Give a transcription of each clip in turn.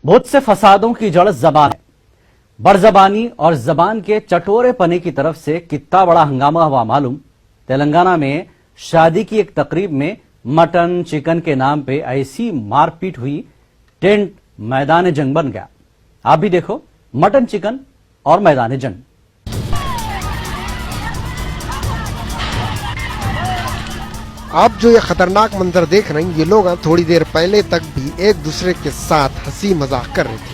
बहुत से फसादों की जड़ जबान है। बड़जबानी और जबान के चटोरेपने की तरफ से कितना बड़ा हंगामा हुआ मालूम। तेलंगाना में शादी की एक तकरीब में मटन चिकन के नाम पे ऐसी मारपीट हुई, टेंट मैदान जंग बन गया। आप भी देखो मटन चिकन और मैदान जंग। आप जो ये खतरनाक मंजर देख रहे हैं, ये लोग थोड़ी देर पहले तक भी एक दूसरे के साथ हंसी मजाक कर रहे थे।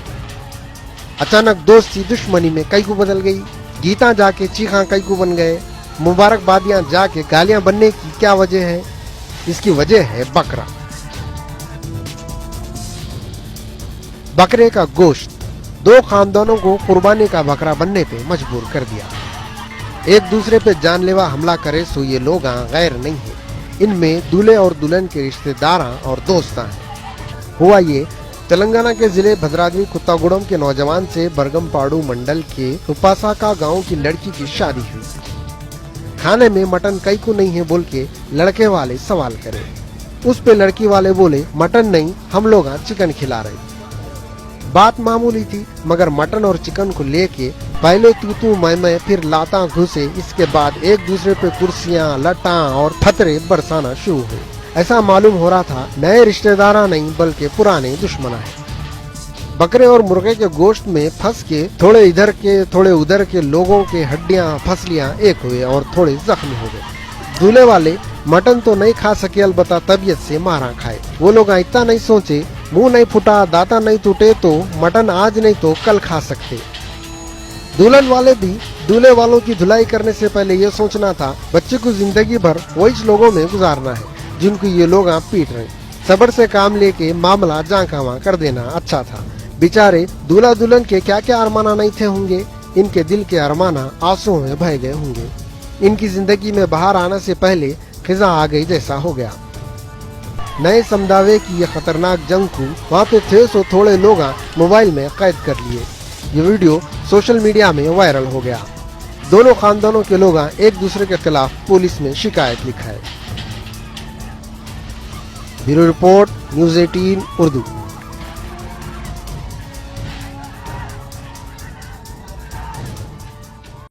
अचानक दोस्ती दुश्मनी में कई को बदल गई। गीता जाके चीखा कई को बन गए। मुबारकबादियां जाके गालियां बनने की क्या वजह है? इसकी वजह है बकरा। बकरे का गोश्त दो खानदानों को कुर्बानी का बकरा बनने पे मजबूर कर दिया। एक दूसरे पे जानलेवा हमला करे सो ये लोग गैर नहीं है। इनमें दूल्हे और दुल्हन के रिश्तेदार और दोस्त हैं। हुआ ये तेलंगाना के जिले भद्राद्री कुत्तागुड़म के नौजवान से बरगमपाड़ू मंडल के उपासाका गांव की लड़की की शादी हुई। खाने में मटन कई को नहीं है बोल के लड़के वाले सवाल करे। उस पे लड़की वाले बोले मटन नहीं, हम लोग चिकन खिला रहे। बात मामूली थी, मगर मटन और चिकन को लेके पहले तू मैं फिर लाता घुसे। इसके बाद एक दूसरे पे कुर्सियां, लटा और फतरे बरसाना शुरू हुए। ऐसा मालूम हो रहा था नए रिश्तेदारा नहीं बल्कि पुराने दुश्मना है। बकरे और मुर्गे के गोश्त में फंस के थोड़े इधर के थोड़े उधर के लोगों के हड्डियां फसलियां एक हुए और थोड़े जख्मी हो गए। दूल्हे वाले मटन तो नहीं खा सके, अलबत्ता तबीयत से मारा खाए। वो लोग इतना नहीं सोचे, मुंह नहीं फूटा दाता नहीं टूटे तो मटन आज नहीं तो कल खा सकते। दुल्हन वाले भी दूल्हे वालों की धुलाई करने से पहले ये सोचना था बच्चे को जिंदगी भर वही लोगों में गुजारना है जिनको ये लोग पीट रहे। सब्र से काम लेके मामला जांकावा कर देना अच्छा था। बेचारे दूल्हा दुल्हन के क्या क्या अरमाना नहीं थे होंगे। इनके दिल के अरमाना आंसुओं में बह गए होंगे। इनकी जिंदगी में बाहर आने से पहले खिजा आ गई जैसा हो गया। नए समझावे की ये खतरनाक जंग को वहाँ पे थे सो थोड़े लोग मोबाइल में कैद कर लिए। ये वीडियो सोशल मीडिया में वायरल हो गया। दोनों खानदानों के लोग एक दूसरे के खिलाफ पुलिस में शिकायत लिखा है। Bureau report, news 18 Urdu.